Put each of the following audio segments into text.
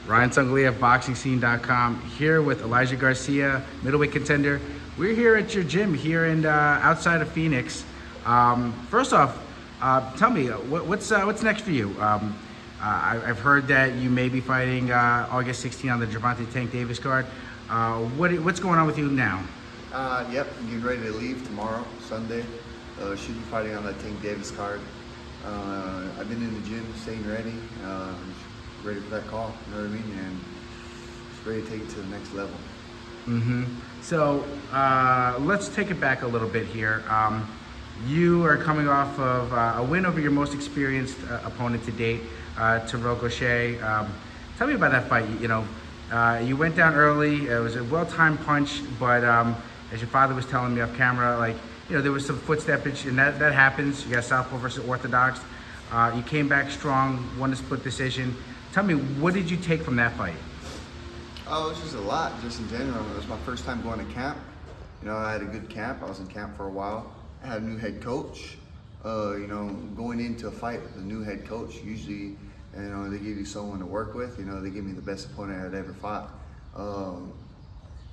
Ryan Sunglia of BoxingScene.com here with Elijah Garcia, middleweight contender. We're here at your gym here in outside of Phoenix. First off, tell me what's next for you. I've heard that you may be fighting August 16 on the Gervonta Tank Davis card. What's going on with you now? Yep, I'm getting ready to leave tomorrow, Sunday. Should be fighting on that Tank Davis card. I've been in the gym, staying ready, ready for that call. You know what I mean? And just ready to take it to the next level. So let's take it back a little bit here. You are coming off of a win over your most experienced opponent to date, Terrell Gausha. Tell me about that fight. You went down early. It was a well-timed punch, but as your father was telling me off camera, there was some foot steppage, and that happens. You got southpaw versus orthodox. You came back strong, won the split decision. Tell me, what did you take from that fight? Oh, it was just a lot, just in general. It was my first time going to camp. I had a good camp. I was in camp for a while. I had a new head coach. Going into a fight with a new head coach, usually, they give you someone to work with. They give me the best opponent I'd ever fought.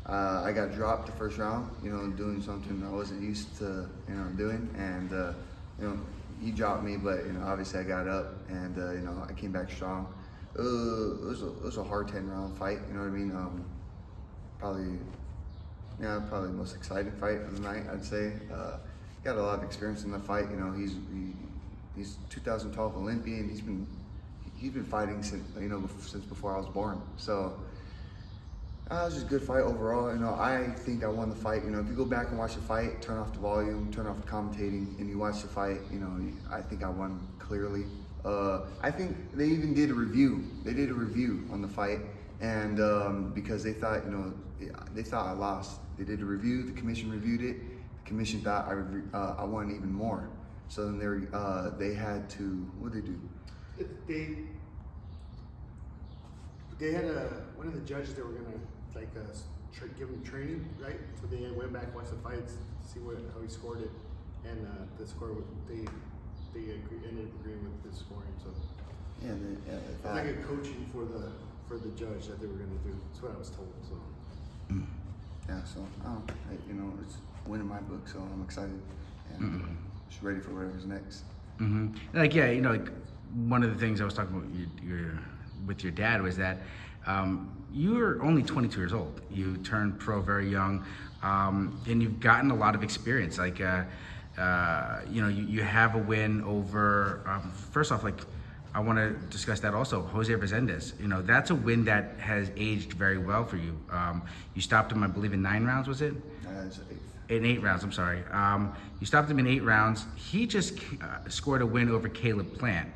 I got dropped the first round, doing something I wasn't used to, doing. And, he dropped me, but, obviously I got up and, I came back strong. It was a hard 10-round fight, you know what I mean? Probably the most exciting fight of the night, I'd say. Got a lot of experience in the fight. He's 2012 Olympian. He's been fighting since before I was born. So it was just a good fight overall. I think I won the fight. If you go back and watch the fight, turn off the volume, turn off the commentating, and you watch the fight, I think I won clearly. I think they even did a review. They did a review on the fight, and because they thought, they thought I lost. They did a review. The commission reviewed it. The commission thought I won even more. So then they had to, what did they do? They had one of the judges that were gonna give him training, right? So they went back, watched the fights, see how he scored it, and the score they ended up agreeing with the scoring. So yeah, it's like a coaching for the judge that they were gonna do. That's what I was told. So yeah, so it's winning my book, so I'm excited and just ready for whatever's next. One of the things I was talking about with your dad was that you were only 22 years old. You turned pro very young, and you've gotten a lot of experience. You have a win over. First off, I want to discuss that also. Jose Resendez. That's a win that has aged very well for you. You stopped him, I believe, in 9 rounds. Was it? It's 8. In 8 rounds. I'm sorry. You stopped him in 8 rounds. He just scored a win over Caleb Plant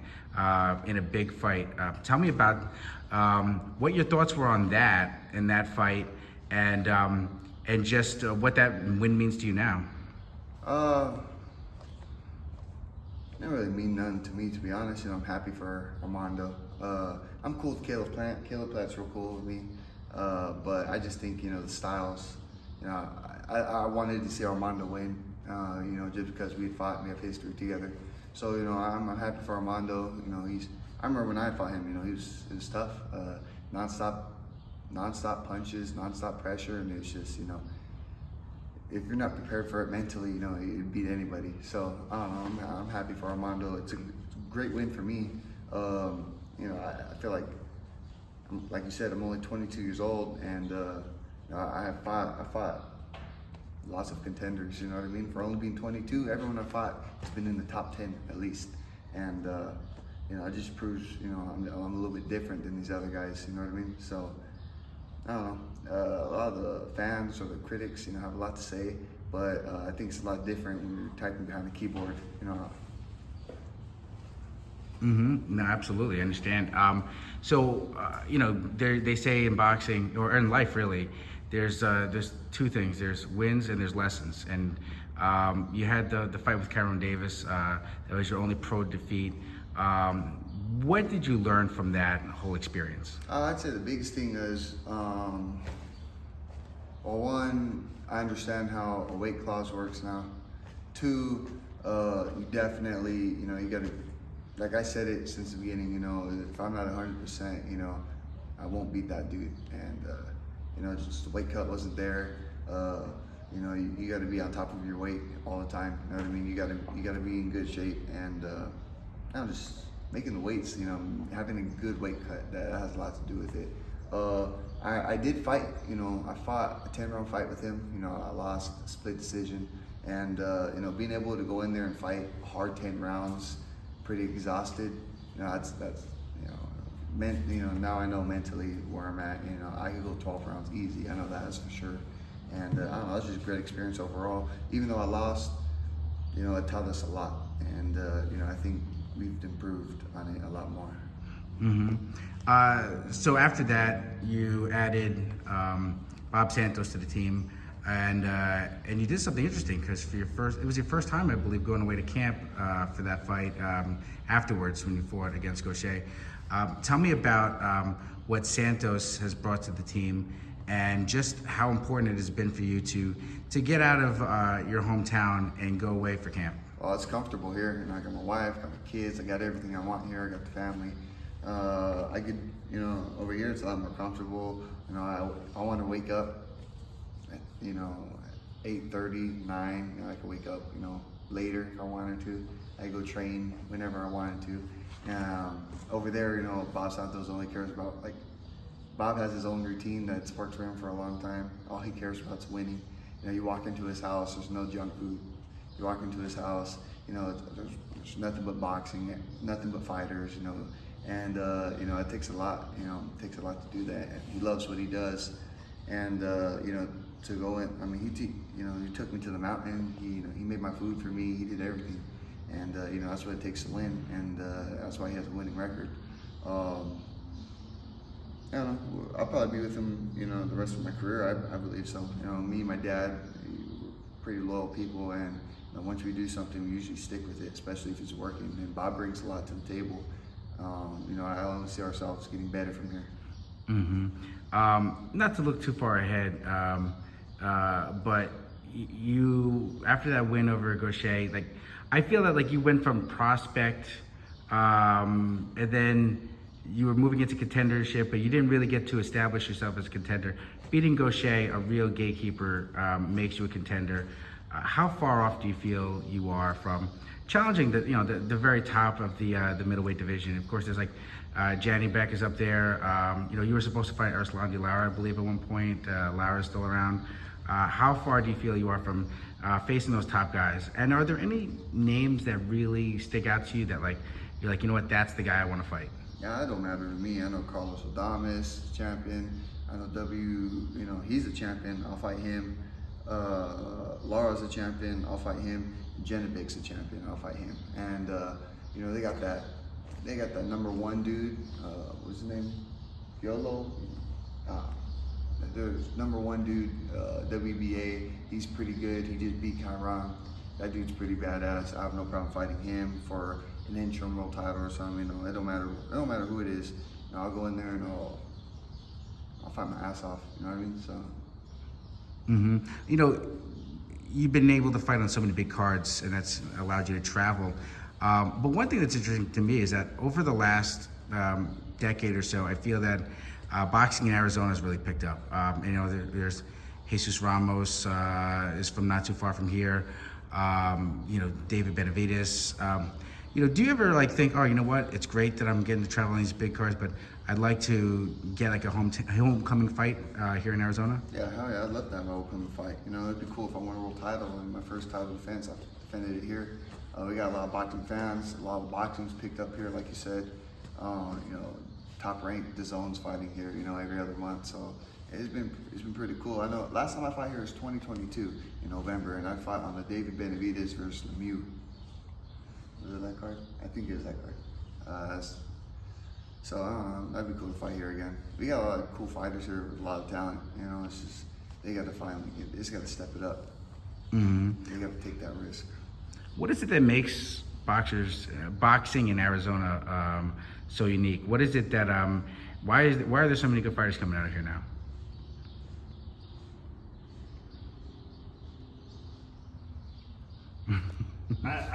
in a big fight. Tell me about what your thoughts were on that in that fight, and just what that win means to you now. Didn't really mean nothing to me, to be honest. I'm happy for Armando. I'm cool with Caleb Plant. Caleb Plant's real cool with me. But I just think, the styles, I wanted to see Armando win, just because we had fought and we have history together. So, I'm happy for Armando. I remember when I fought him, it was tough. Non-stop punches, non-stop pressure, and it's just, if you're not prepared for it mentally, you'd beat anybody. So I'm happy for Armando. It's a great win for me. I feel like you said, I'm only 22 years old, and I fought lots of contenders. You know what I mean? For only being 22, everyone I fought has been in the top 10 at least, and it just proves I'm a little bit different than these other guys. You know what I mean? So I don't know. A lot of the fans or the critics, have a lot to say, but I think it's a lot different when you're typing behind the keyboard. No, absolutely, I understand. They say in boxing or in life, really, there's 2 things. There's wins and there's lessons. And you had the fight with Cameron Davis. That was your only pro defeat. What did you learn from that whole experience? I'd say the biggest thing is, one, I understand how a weight class works now. 2, you definitely, you gotta, like I said it since the beginning, if I'm not 100%, I won't beat that dude. And you know, just the weight cut wasn't there. You know, you got to be on top of your weight all the time. You know what I mean? You got to be in good shape, and I'm just making the weights. You know, having a good weight cut, that has a lot to do with it. I did fight. You know, I fought a 10-round fight with him. You know, I lost, split decision, and you know, being able to go in there and fight hard 10 rounds, pretty exhausted. You know, that's you know, now I know mentally where I'm at. You know, I could go 12 rounds easy. I know that is for sure. And I don't know, it was just a great experience overall. Even though I lost, you know, it taught us a lot. And you know, I think we've improved on it a lot more. So after that, you added Bob Santos to the team, and you did something interesting, because it was your first time, I believe, going away to camp for that fight afterwards when you fought against Gaucher. Tell me about what Santos has brought to the team, and just how important it has been for you to get out of your hometown and go away for camp. Well, it's comfortable here. You know, I got my wife, got my kids, I got everything I want here. I got the family. I could, you know, over here it's a lot more comfortable. You know, I want to wake up at, you know, 8:30, 9. You know, I could wake up, you know, later if I wanted to. I could go train whenever I wanted to. Over there, you know, Bob Santos only cares about, like, Bob has his own routine that's worked for him for a long time. All he cares about is winning. You know, you walk into his house, there's no junk food. You walk into his house, you know, there's nothing but boxing, nothing but fighters, you know. And, you know, it takes a lot, you know, it takes a lot to do that. He loves what he does. And, you know, to go in, I mean, you know, he took me to the mountain. You know, he made my food for me. He did everything. And, you know, that's what it takes to win. And that's why he has a winning record. I don't know, I'll probably be with him, you know, the rest of my career. I believe so. You know, me and my dad, pretty loyal people, and you know, once we do something, we usually stick with it, especially if it's working. And Bob brings a lot to the table. You know, I only see ourselves getting better from here. Not to look too far ahead, but you, after that win over Gaucher, like, I feel that, like, you went from prospect, and then you were moving into contendership, but you didn't really get to establish yourself as a contender. Beating Gaucher, a real gatekeeper, makes you a contender. How far off do you feel you are from challenging the very top of the middleweight division? Of course, there's like Janny Beck is up there. You know, you were supposed to fight Arslandi Lara, I believe, at one point. Lara's still around. How far do you feel you are from facing those top guys? And are there any names that really stick out to you that, like, you're like, you know what, that's the guy I want to fight? Yeah, it don't matter to me. I know Carlos Adames, champion. I know you know, he's a champion. I'll fight him. Lara's a champion. I'll fight him. Janibek's a champion. I'll fight him. And you know, they got that number one dude. What's his name? Yolo. There's number one dude, WBA. He's pretty good. He just beat Kairon. That dude's pretty badass. I have no problem fighting him for an interim world title or something. You know, it don't matter who it is. You know, I'll go in there and I'll fight my ass off. You know what I mean? So. You know, you've been able to fight on so many big cards, and that's allowed you to travel. But one thing that's interesting to me is that over the last decade or so, I feel that boxing in Arizona has really picked up. You know, there's Jesus Ramos is from not too far from here. You know, David Benavides. You know, do you ever like think, oh, you know what? It's great that I'm getting to travel on these big cards, but I'd like to get like a homecoming fight here in Arizona? Yeah, hell yeah, I'd love to have a homecoming fight. You know, it'd be cool if I won a world title and my first title defense, I defended it here. We got a lot of boxing fans, a lot of boxing's picked up here, like you said. You know, top ranked, the zone's fighting here, you know, every other month. So it's been pretty cool. I know last time I fought here was 2022 in November, and I fought on the David Benavides versus Lemieux. Was it that card? I think it was that card. So I don't know, that'd be cool to fight here again. We got a lot of cool fighters here with a lot of talent. You know, it's just they got to they just got to step it up. They got to take that risk. What is it that makes boxing in Arizona so unique? What is it that why are there so many good fighters coming out of here now?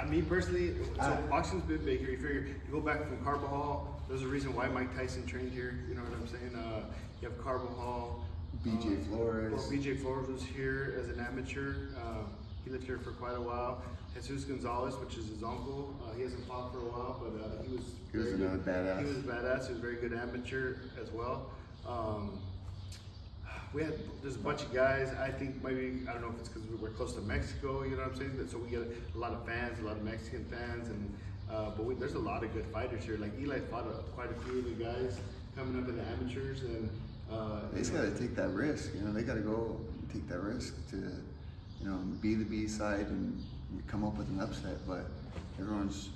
Me personally, so boxing's been big here. You figure you go back from Carbajal. There's a reason why Mike Tyson trained here. You know what I'm saying? You have Carbajal. BJ Flores. Well, BJ Flores was here as an amateur. He lived here for quite a while. Jesus Gonzalez, which is his uncle, he hasn't fought for a while, but he was another badass. He was badass. He was a very good amateur as well. There's a bunch of guys. I think maybe, I don't know if it's because we're close to Mexico, you know what I'm saying? So we get a lot of fans, a lot of Mexican fans, and there's a lot of good fighters here. Like Eli fought quite a few of the guys coming up in the amateurs, and they just got to take that risk. You know, they got to go take that risk to, you know, be the B side and come up with an upset. But everyone's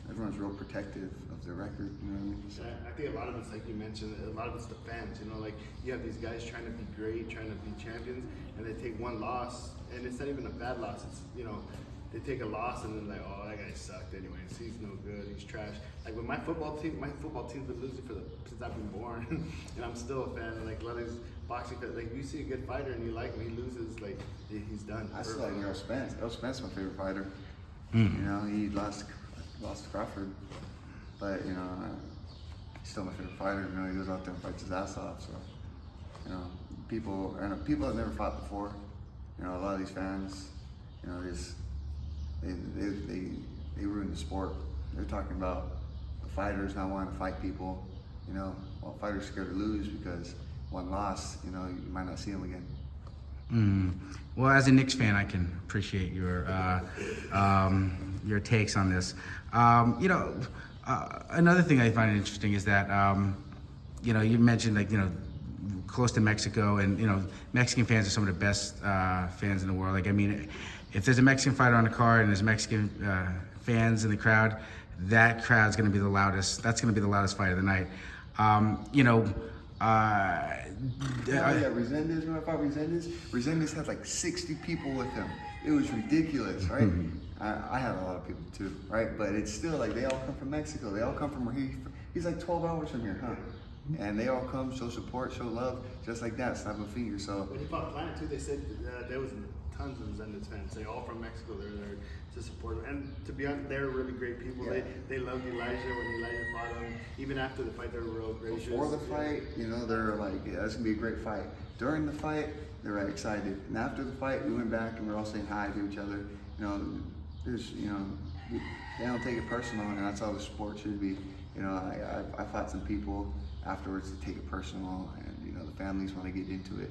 real protective of their record. You know what I mean? So. I think a lot of it's like you mentioned. A lot of it's the fans. You know, like you have these guys trying to be great, trying to be champions, and they take one loss, and it's not even a bad loss. It's, you know, they take a loss and then like, oh, that guy sucked anyways. He's no good. He's trash. Like with my football team's been losing since I've been born, and I'm still a fan. And like a lot of these boxing fans, like you see a good fighter and you like him, he loses, like he's done. I still like Errol Spence. Errol Spence is my favorite fighter. You know, he lost to Crawford, but you know, he's still my favorite fighter. You know, he goes out there and fights his ass off. So, you know, people that never fought before. You know, a lot of these fans, you know, they ruin the sport. They're talking about the fighters not wanting to fight people. You know, well, fighters scared to lose because one loss, you know, you might not see them again. Well, as a Knicks fan, I can appreciate your takes on this. You know, another thing I find interesting is that you know, you mentioned like, you know, close to Mexico, and you know, Mexican fans are some of the best fans in the world. Like, I mean, if there's a Mexican fighter on the card and there's Mexican fans in the crowd, that crowd's going to be the loudest. That's going to be the loudest fight of the night. You know. Resendez, remember about Resendez? Resendez had like 60 people with him. It was ridiculous, right? I had a lot of people too, right? But it's still like they all come from Mexico. They all come from where he's like 12 hours from here, huh? And they all come, show support, show love, just like that, snap a finger. So when he fought Planet too, they said there was tons of Resendez fans. They all from Mexico. They're there to support him. And to be honest, they're really great people. Yeah. They loved Elijah when Elijah fought him. Even after the fight, they were real gracious. Before the fight, you know, they're like, yeah, that's gonna be a great fight. During the fight, they were excited. And after the fight, we went back and we were all saying hi to each other. You know, there's, you know, they don't take it personal, and that's how the sport should be. You know, I fought some people afterwards to take it personal, and you know, the families want to get into it.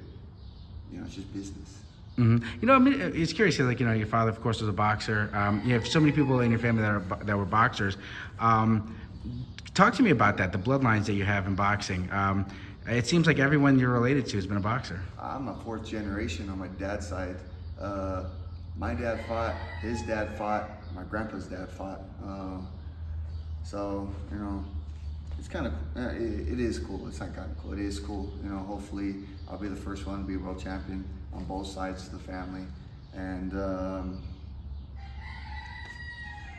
You know, it's just business. You know, I mean, it's curious. Like, you know, your father, of course, was a boxer. You have so many people in your family that were boxers. Talk to me about that. The bloodlines that you have in boxing. It seems like everyone you're related to has been a boxer. I'm a fourth generation on my dad's side. My dad fought. His dad fought. My grandpa's dad fought. So you know, it's kind of it is cool. It's not kind of cool. It is cool. You know, hopefully I'll be the first one to be a world champion on both sides of the family, and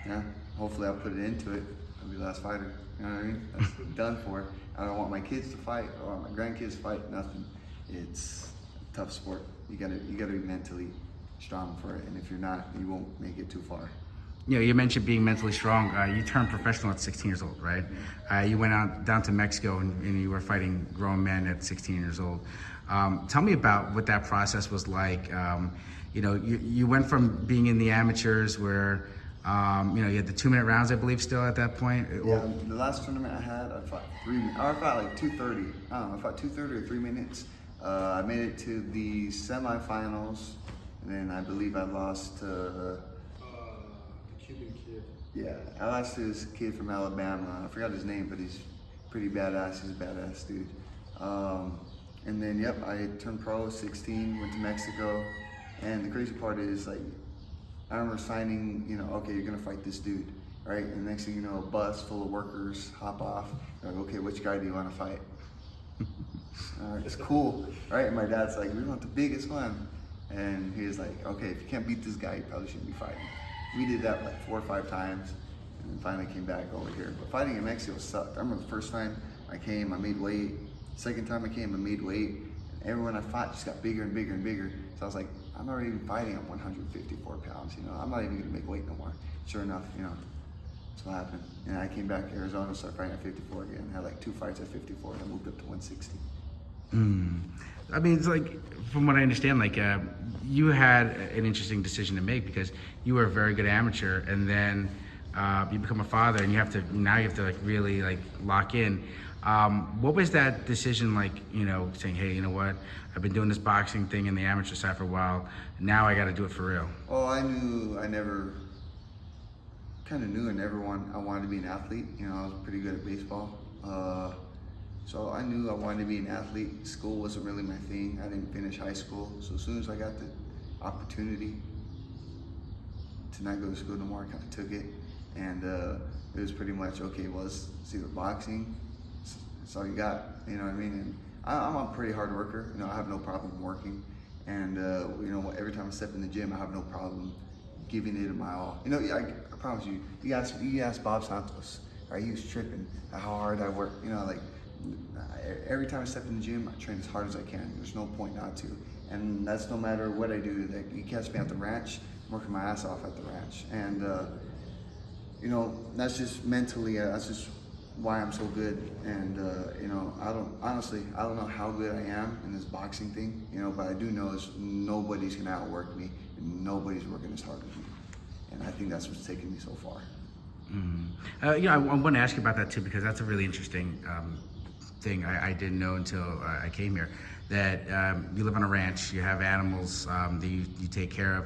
yeah, hopefully I'll put it into it. I'll be the last fighter. You know what I mean? That's done for. I don't want my kids to fight or my grandkids to fight. Nothing. It's a tough sport. You gotta be mentally strong for it, and if you're not, you won't make it too far. You know, you mentioned being mentally strong. You turned professional at 16 years old, right? You went down to Mexico and you were fighting grown men at 16 years old. Tell me about what that process was like. You know, you went from being in the amateurs where, you know, you had the 2-minute rounds, I believe, still at that point. Yeah, the last tournament I had, I fought like 2:30. I don't know, I fought 2:30 or 3 minutes. I made it to the semifinals, and then I believe I lost to. Cuban kid. Yeah, I lost to this kid from Alabama. I forgot his name, but he's pretty badass. He's a badass dude. And then, yep, I turned pro 16, went to Mexico. And the crazy part is, like, I remember signing, you know, okay, you're gonna fight this dude, right? And the next thing you know, a bus full of workers hop off. They're like, okay, which guy do you wanna fight? It's cool, right? And my dad's like, we want the biggest one. And he was like, okay, if you can't beat this guy, you probably shouldn't be fighting. We did that like 4 or 5 times, and then finally came back over here. But fighting in Mexico sucked. I remember the first time I came, I made weight. Second time I came, I made weight. everyone I fought just got bigger and bigger and bigger. So I was like, I'm not even fighting at 154 pounds, you know, I'm not even gonna make weight no more. Sure enough, you know, that's what happened. And I came back to Arizona, started fighting at 54 again, had like 2 fights at 54, and I moved up to 160. I mean, it's like, from what I understand, like you had an interesting decision to make because you were a very good amateur, and then you become a father, and you have to like really like lock in. What was that decision like? You know, saying, hey, you know what? I've been doing this boxing thing in the amateur side for a while. Now I got to do it for real. Oh, I never I wanted to be an athlete. You know, I was pretty good at baseball. So I knew I wanted to be an athlete. School wasn't really my thing. I didn't finish high school. So as soon as I got the opportunity to not go to school no more, I kind of took it. And it was pretty much, okay, well, it's either boxing, that's all you got, you know what I mean? And I'm a pretty hard worker. You know, I have no problem working. And, you know, every time I step in the gym, I have no problem giving it my all. You know, I promise you, you ask Bob Santos, right? He was tripping at how hard I work. You know, like, every time I step in the gym, I train as hard as I can. There's no point not to. And that's no matter what I do. Like, you catch me at the ranch, I'm working my ass off at the ranch. And, you know, that's just mentally, that's just why I'm so good. And, you know, I don't know how good I am in this boxing thing, you know, but I do know is nobody's gonna outwork me, and nobody's working as hard as me. And I think that's what's taken me so far. You know, I want to ask you about that too, because that's a really interesting thing I didn't know until I came here. That you live on a ranch, you have animals that you take care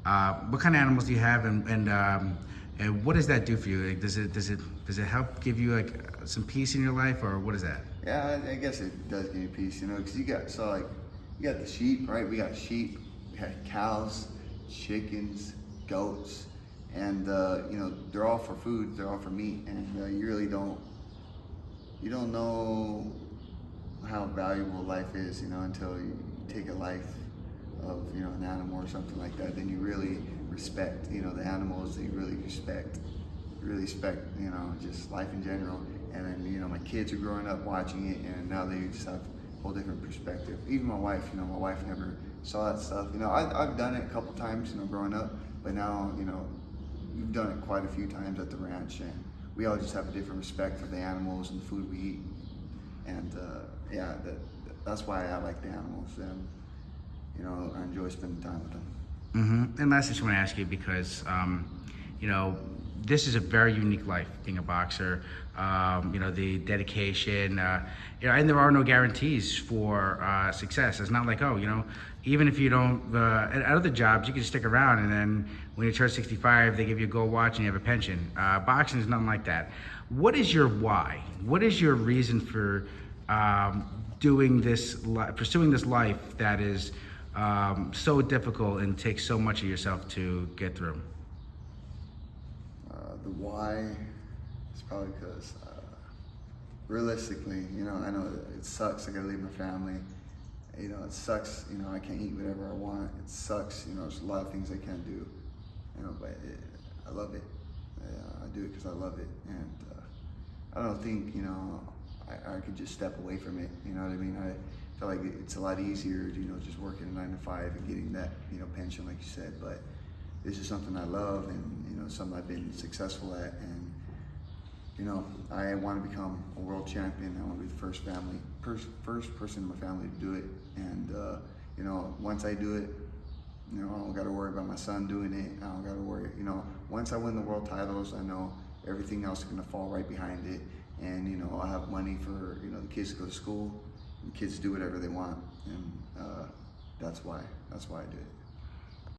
of. What kind of animals do you have, and what does that do for you? Like, does it help give you like some peace in your life, or what is that? Yeah, I guess it does give you peace, you know, because you got the sheep, right? We got sheep, we got cows, chickens, goats, and you know, they're all for food, they're all for meat, and you really don't know how valuable life is, you know, until you take a life of, you know, an animal or something like that. Then you really respect, you know, the animals that you really respect, you know, just life in general. And then, you know, my kids are growing up watching it, and now they just have a whole different perspective. Even my wife, you know, my wife never saw that stuff. You know, I've done it a couple times, you know, growing up, but now, you know, we've done it quite a few times at the ranch, and we all just have a different respect for the animals and the food we eat. And yeah, that's why I like the animals, and you know, I enjoy spending time with them. And last, I just want to ask you, because you know, this is a very unique life, being a boxer. You know, the dedication, you know, and there are no guarantees for success. It's not like, oh, you know, even if you don't, at other jobs, you can stick around, and then when you turn 65, they give you a gold watch and you have a pension. Boxing is nothing like that. What is your why? What is your reason for pursuing this life that is so difficult and takes so much of yourself to get through? The why is probably because realistically, you know, I know it sucks. I gotta leave my family. You know, it sucks. You know, I can't eat whatever I want. It sucks. You know, there's a lot of things I can't do. You know, but I love it. I do it because I love it, and I don't think, you know, I could just step away from it. You know what I mean? I feel like it's a lot easier, you know, just working a 9 to 5 and getting that, you know, pension, like you said. But this is something I love, and you know, something I've been successful at, and you know, I want to become a world champion. I want to be the first person in my family to do it. And you know, once I do it, you know, I don't got to worry about my son doing it. I don't got to worry. You know, once I win the world titles, I know everything else is going to fall right behind it. And you know, I'll have money for, you know, the kids to go to school, and the kids to do whatever they want, and that's why I do it.